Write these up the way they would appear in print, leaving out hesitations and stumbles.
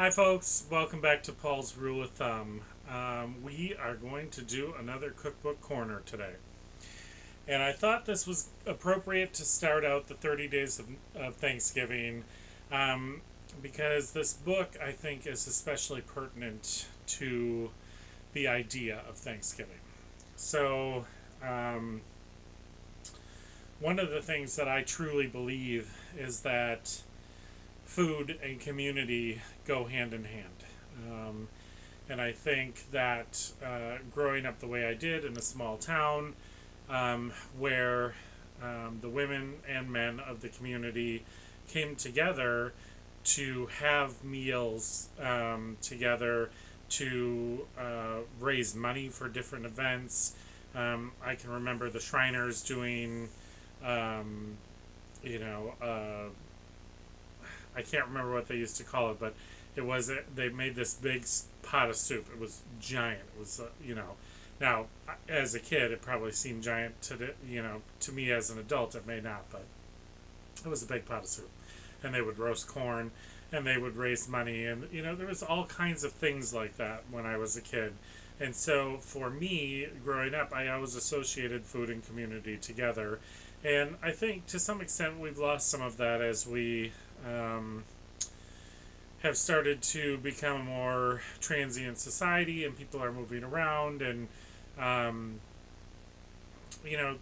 Hi folks, welcome back to Paul's Rule of Thumb. We are going to do another Cookbook Corner today. And I thought this was appropriate to start out the 30 days of Thanksgiving um, because this book, I think, is especially pertinent to the idea of Thanksgiving. So, um, one of the things that I truly believe is that food and community go hand in hand. Um, and I think that growing up the way I did in a small town where the women and men of the community came together to have meals together to raise money for different events. I can remember the Shriners doing, um, you know, I can't remember what they used to call it, but they made this big pot of soup. It was giant. It was now as a kid it probably seemed giant to me as an adult it may not, but it was a big pot of soup, and they would roast corn, and they would raise money, and there was all kinds of things like that when I was a kid. And so for me, growing up, I always associated food and community together. And I think to some extent we've lost some of that as we um, have started to become a more transient society, and people are moving around, and um, you know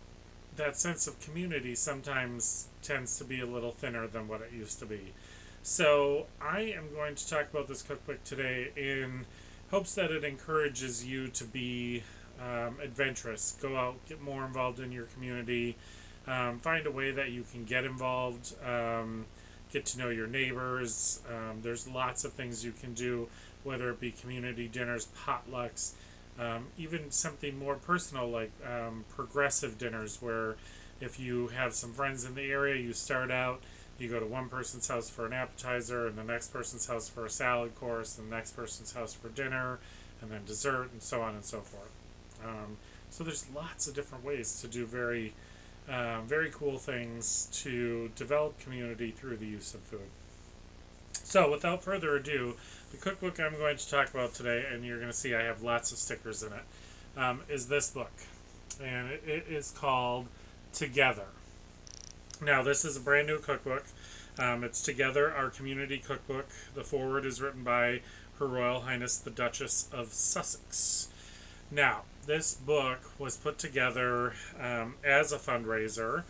that sense of community sometimes tends to be a little thinner than what it used to be. So I am going to talk about this cookbook today in hopes that it encourages you to be adventurous, go out, get more involved in your community, find a way that you can get involved, get to know your neighbors. There's lots of things you can do, whether it be community dinners, potlucks, even something more personal like progressive dinners, where if you have some friends in the area, you start out, you go to one person's house for an appetizer, and the next person's house for a salad course, and the next person's house for dinner, and then dessert, and so on and so forth. So there's lots of different ways to do very cool things to develop community through the use of food. So without further ado, the cookbook I'm going to talk about today, and you're going to see I have lots of stickers in it, is this book. And it is called Together. Now, this is a brand new cookbook. It's Together, Our Community Cookbook. The foreword is written by Her Royal Highness the Duchess of Sussex. Now, this book was put together as a fundraiser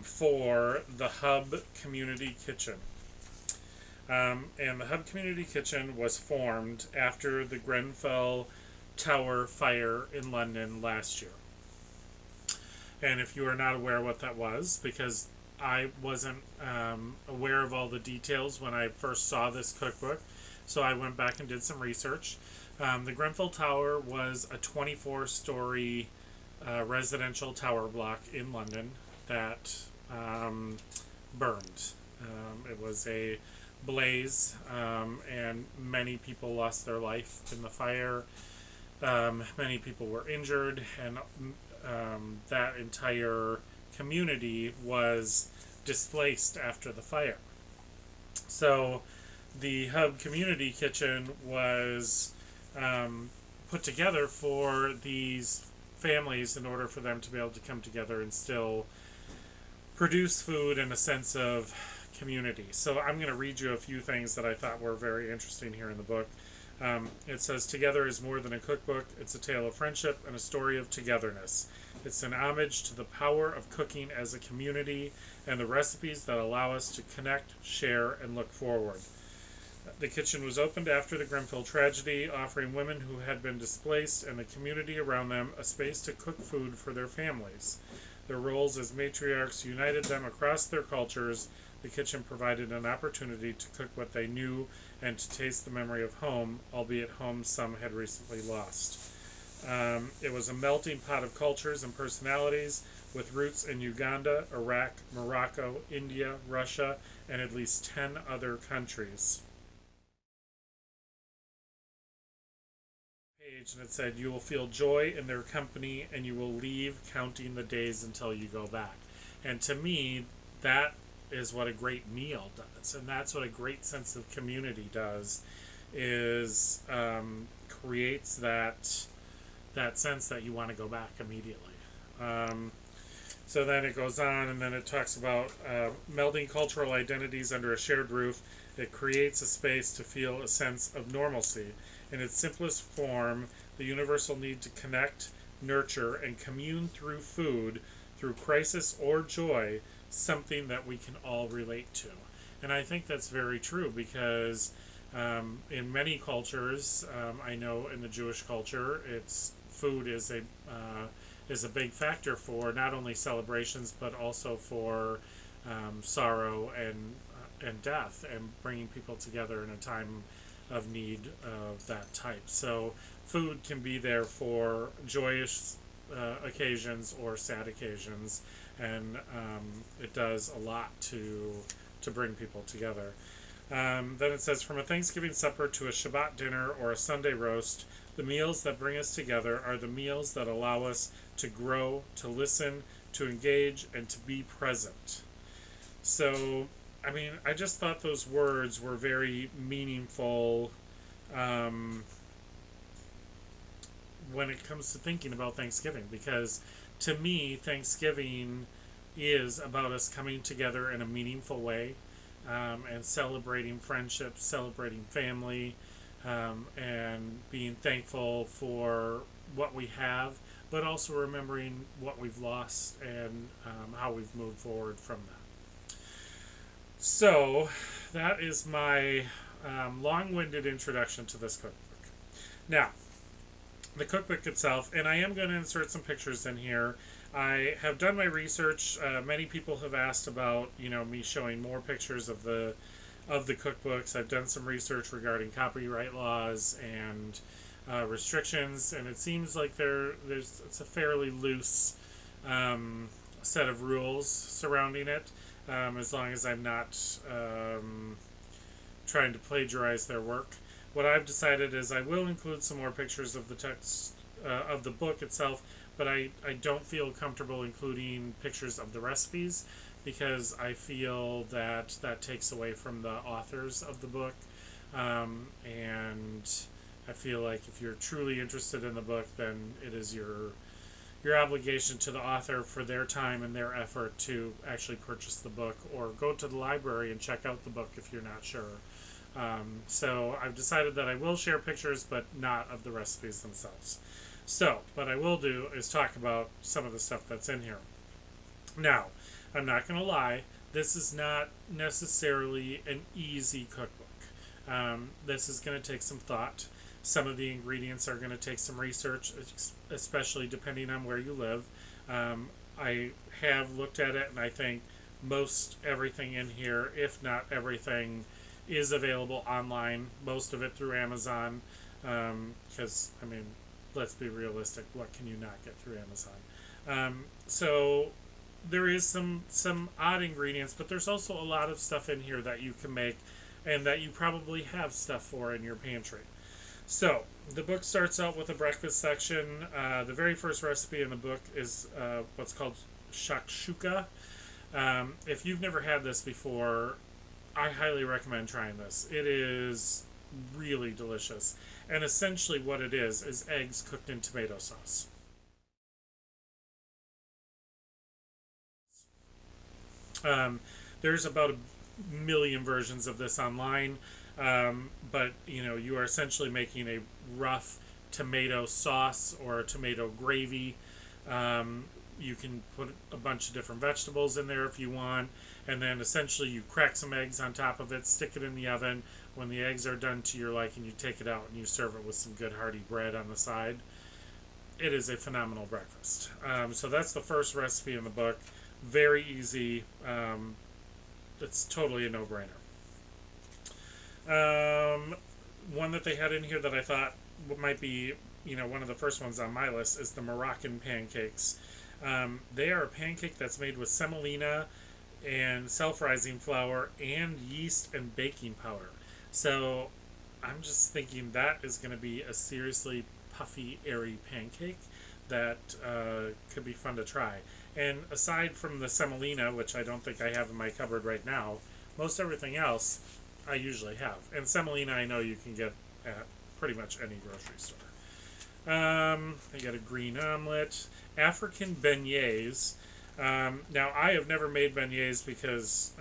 for the Hub Community Kitchen. And the Hub Community Kitchen was formed after the Grenfell Tower fire in London last year. And if you are not aware what that was, because I wasn't aware of all the details when I first saw this cookbook, so I went back and did some research. The Grenfell Tower was a 24-story residential tower block in London that burned. It was a blaze, and many people lost their life in the fire. Many people were injured, and that entire community was displaced after the fire. So the Hub Community Kitchen was put together for these families in order for them to be able to come together and still produce food in a sense of community. So I'm going to read you a few things that I thought were very interesting here in the book. It says, Together is more than a cookbook. It's a tale of friendship and a story of togetherness. It's an homage to the power of cooking as a community and the recipes that allow us to connect, share, and look forward. The kitchen was opened after the Grenfell tragedy, offering women who had been displaced and the community around them a space to cook food for their families. Their roles as matriarchs united them across their cultures. The kitchen provided an opportunity to cook what they knew and to taste the memory of home, albeit home some had recently lost. It was a melting pot of cultures and personalities with roots in Uganda, Iraq, Morocco, India, Russia, and at least 10 other countries. And it said, You will feel joy in their company, and you will leave counting the days until you go back. And to me, that is what a great meal does, and that's what a great sense of community does. Is creates that sense that you want to go back immediately. Um, so then it goes on, and then it talks about melding cultural identities under a shared roof. It creates a space to feel a sense of normalcy. In its simplest form, the universal need to connect, nurture, and commune through food, through crisis or joy, something that we can all relate to. And I think that's very true because in many cultures, I know in the Jewish culture, it's food is a big factor for not only celebrations but also for sorrow and death, and bringing people together in a time of need of that type. So food can be there for joyous occasions or sad occasions, and it does a lot to bring people together. Then it says, from a Thanksgiving supper to a Shabbat dinner or a Sunday roast, the meals that bring us together are the meals that allow us to grow, to listen, to engage, and to be present. So, I mean, I just thought those words were very meaningful um, when it comes to thinking about Thanksgiving, because to me, Thanksgiving is about us coming together in a meaningful way, and celebrating friendships, celebrating family, and being thankful for what we have, but also remembering what we've lost and how we've moved forward from that. So, that is my long winded introduction to this cookbook. Now, the cookbook itself, and I am going to insert some pictures in here. I have done my research. Many people have asked about, me showing more pictures of the cookbooks. I've done some research regarding copyright laws and restrictions, and it seems like it's a fairly loose set of rules surrounding it, as long as I'm not trying to plagiarize their work. What I've decided is I will include some more pictures of the text of the book itself, but I don't feel comfortable including pictures of the recipes because I feel that takes away from the authors of the book. And I feel like if you're truly interested in the book, then it is your obligation to the author for their time and their effort to actually purchase the book, or go to the library and check out the book if you're not sure. So I've decided that I will share pictures, but not of the recipes themselves. So what I will do is talk about some of the stuff that's in here. Now, I'm not going to lie, this is not necessarily an easy cookbook. This is going to take some thought. Some of the ingredients are going to take some research, especially depending on where you live. I have looked at it, and I think most everything in here, if not everything, is available online. Most of it through Amazon, because, I mean, let's be realistic. What can you not get through Amazon? So there is some odd ingredients, but there's also a lot of stuff in here that you can make and that you probably have stuff for in your pantry. So the book starts out with a breakfast section. The very first recipe in the book is what's called shakshuka. If you've never had this before, I highly recommend trying this. It is really delicious. And essentially what it is eggs cooked in tomato sauce. There's about a million versions of this online, but you are essentially making a rough tomato sauce or a tomato gravy. You can put a bunch of different vegetables in there if you want, and then essentially you crack some eggs on top of it, stick it in the oven. When the eggs are done to your liking, you take it out and you serve it with some good hearty bread on the side. It is a phenomenal breakfast. So that's the first recipe in the book. Very easy. It's totally a no-brainer. One that they had in here that I thought might be, one of the first ones on my list is the Moroccan pancakes. They are a pancake that's made with semolina and self-rising flour and yeast and baking powder. So I'm just thinking that is going to be a seriously puffy, airy pancake. that could be fun to try. And aside from the semolina, which I don't think I have in my cupboard right now, most everything else I usually have. And semolina I know you can get at pretty much any grocery store. I got a green omelet. African beignets. Now, I have never made beignets because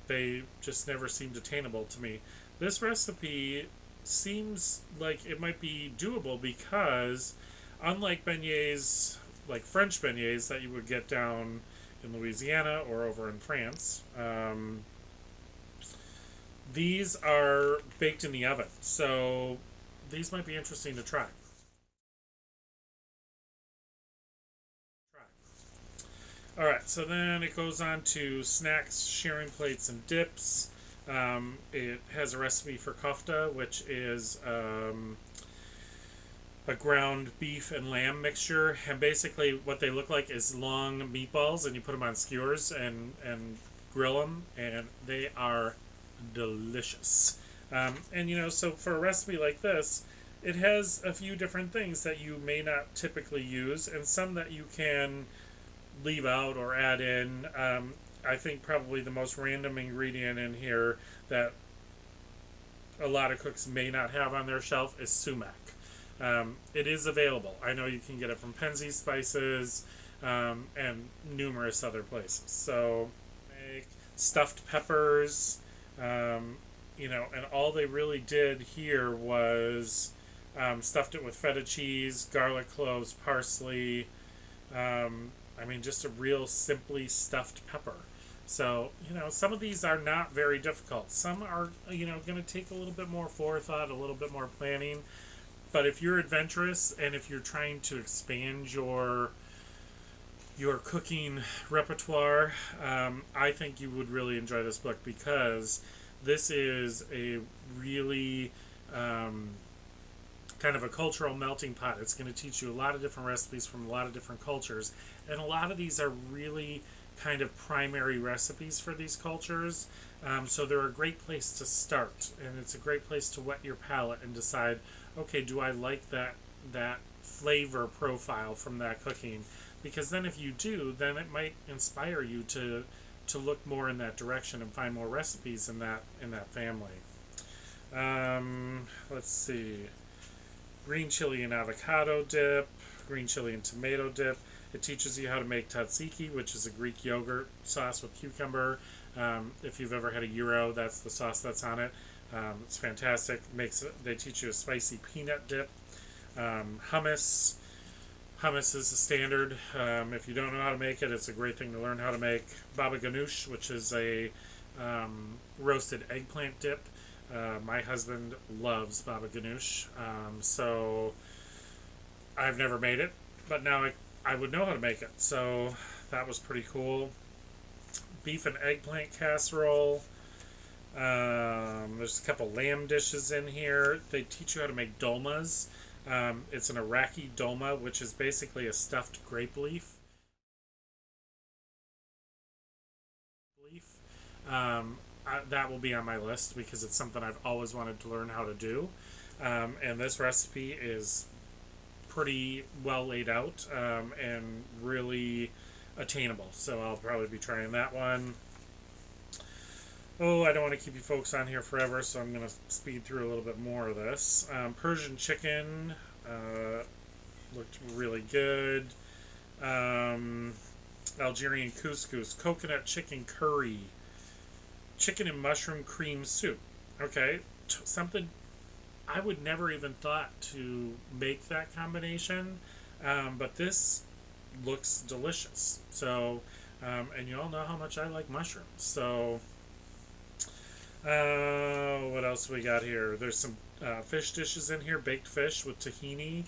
they just never seemed attainable to me. This recipe seems like it might be doable because, unlike beignets, like French beignets that you would get down in Louisiana or over in France, these are baked in the oven. So these might be interesting to try. All right, so then it goes on to snacks, sharing plates, and dips. It has a recipe for kofta, which is a ground beef and lamb mixture. And basically, what they look like is long meatballs, and you put them on skewers and grill them, and they are delicious. And so for a recipe like this, it has a few different things that you may not typically use, and some that you can leave out or add in. I think probably the most random ingredient in here that a lot of cooks may not have on their shelf is sumac. It is available. I know you can get it from Penzeys Spices and numerous other places. So, make stuffed peppers, and all they really did here was stuffed it with feta cheese, garlic cloves, parsley. Just a real simply stuffed pepper. So, some of these are not very difficult. Some are, going to take a little bit more forethought, a little bit more planning. But if you're adventurous and if you're trying to expand your cooking repertoire, I think you would really enjoy this book because this is a really kind of a cultural melting pot. It's going to teach you a lot of different recipes from a lot of different cultures, and a lot of these are really kind of primary recipes for these cultures. So they're a great place to start, and it's a great place to whet your palate and decide, okay, do I like that flavor profile from that cooking? Because then if you do, then it might inspire you to look more in that direction and find more recipes in that family. Let's see. Green chili and avocado dip, green chili and tomato dip. It teaches you how to make tzatziki, which is a Greek yogurt sauce with cucumber. If you've ever had a gyro, that's the sauce that's on it. It's fantastic. They teach you a spicy peanut dip. Hummus. Hummus is a standard. If you don't know how to make it, it's a great thing to learn how to make. Baba ganoush, which is a roasted eggplant dip. My husband loves baba ganoush, so I've never made it, but now I would know how to make it. So that was pretty cool. Beef and eggplant casserole. There's a couple lamb dishes in here. They teach you how to make dolmas. It's an Iraqi dolma, which is basically a stuffed grape leaf. That will be on my list because it's something I've always wanted to learn how to do. And this recipe is pretty well laid out and really attainable. So I'll probably be trying that one. Oh, I don't want to keep you folks on here forever, so I'm going to speed through a little bit more of this. Persian chicken looked really good. Algerian couscous, coconut chicken curry, chicken and mushroom cream soup. Okay, something I would never even thought to make that combination, but this looks delicious. So, and you all know how much I like mushrooms. So, what else we got here? There's some fish dishes in here, baked fish with tahini,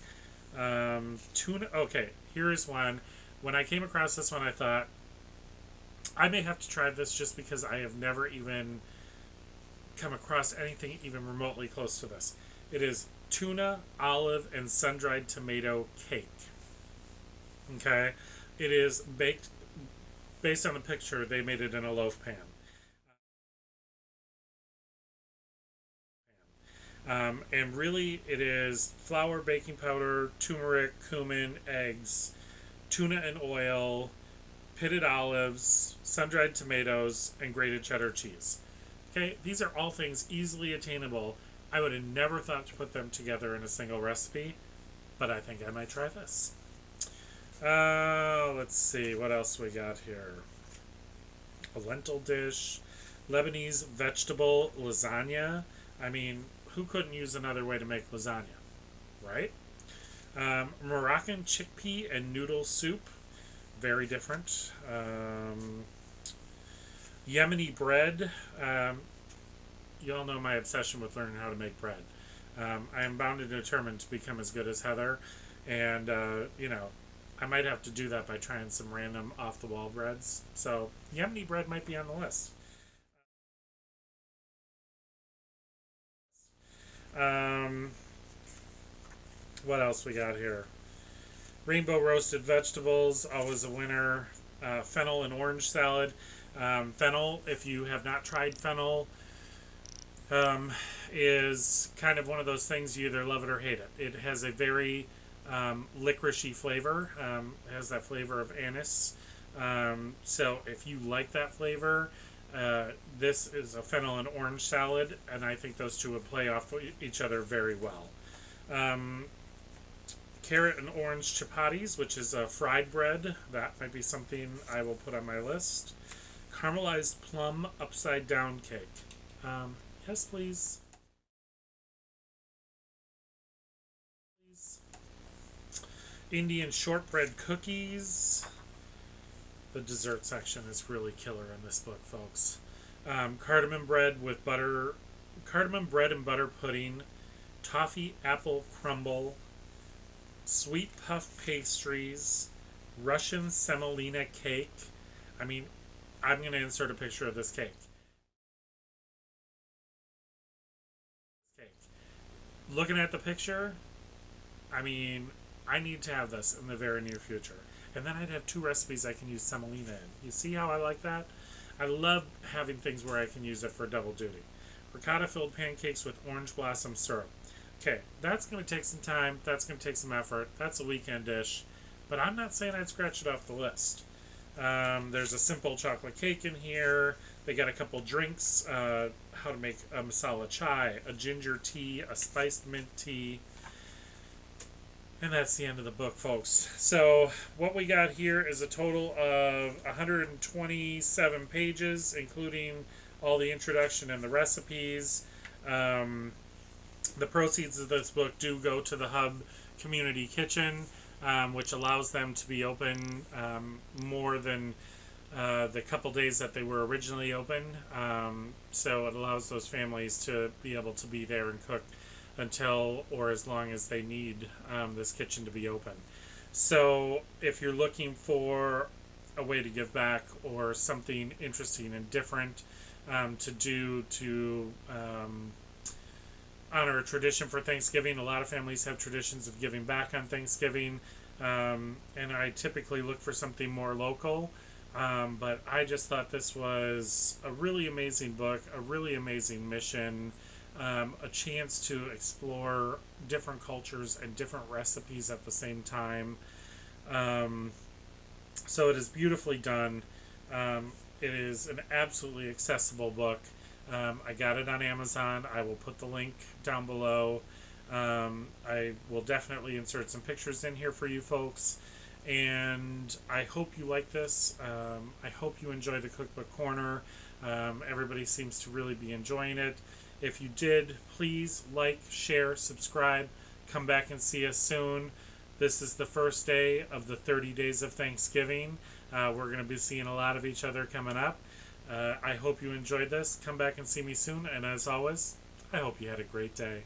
tuna. Okay, here is one. When I came across this one, I thought I may have to try this just because I have never even come across anything even remotely close to this. It is tuna, olive, and sun-dried tomato cake. Okay? It is baked, based on the picture, they made it in a loaf pan. And really, it is flour, baking powder, turmeric, cumin, eggs, tuna and oil, pitted olives, sun-dried tomatoes, and grated cheddar cheese. Okay, these are all things easily attainable. I would have never thought to put them together in a single recipe, but I think I might try this. Let's see, what else we got here? A lentil dish, Lebanese vegetable lasagna. I mean, who couldn't use another way to make lasagna, right? Moroccan chickpea and noodle soup, very different. Yemeni bread. You all know my obsession with learning how to make bread. I am bound and determined to become as good as Heather, and I might have to do that by trying some random off-the-wall breads. So Yemeni bread might be on the list. Um, what else we got here? Rainbow roasted vegetables, always a winner. Fennel and orange salad. Fennel, if you have not tried fennel, is kind of one of those things you either love it or hate it. It has a very licoricey flavor. It has that flavor of anise. So if you like that flavor, this is a fennel and orange salad, and I think those two would play off each other very well. Carrot and orange chapatis, which is a fried bread. That might be something I will put on my list. Caramelized plum upside down cake. Yes, please. Please. Indian shortbread cookies. The dessert section is really killer in this book, folks. Cardamom bread and butter pudding, toffee apple crumble, sweet puff pastries, Russian semolina cake. I mean, I'm going to insert a picture of this cake. Looking at the picture, I mean, I need to have this in the very near future. And then I'd have two recipes I can use semolina in. You see how I like that? I love having things where I can use it for double duty. Ricotta filled pancakes with orange blossom syrup. Okay, that's going to take some time. That's going to take some effort. That's a weekend dish. But I'm not saying I'd scratch it off the list. There's a simple chocolate cake in here. They got a couple drinks. How to make a masala chai, a ginger tea, a spiced mint tea. And that's the end of the book, folks. So what we got here is a total of 127 pages, including all the introduction and the recipes. The proceeds of this book do go to the Hub Community Kitchen, which allows them to be open more than the couple days that they were originally open. So it allows those families to be able to be there and cook until or as long as they need this kitchen to be open. So if you're looking for a way to give back or something interesting and different to do to honor a tradition for Thanksgiving, a lot of families have traditions of giving back on Thanksgiving, and I typically look for something more local. But I just thought this was a really amazing book, a really amazing mission, a chance to explore different cultures and different recipes at the same time. So it is beautifully done. It is an absolutely accessible book. I got it on Amazon. I will put the link down below. I will definitely insert some pictures in here for you folks. And I hope you like this. I hope you enjoy the Cookbook Corner. Everybody seems to really be enjoying it. If you did, please like, share, subscribe. Come back and see us soon. This is the first day of the 30 days of Thanksgiving. We're going to be seeing a lot of each other coming up. I hope you enjoyed this. Come back and see me soon. And as always, I hope you had a great day.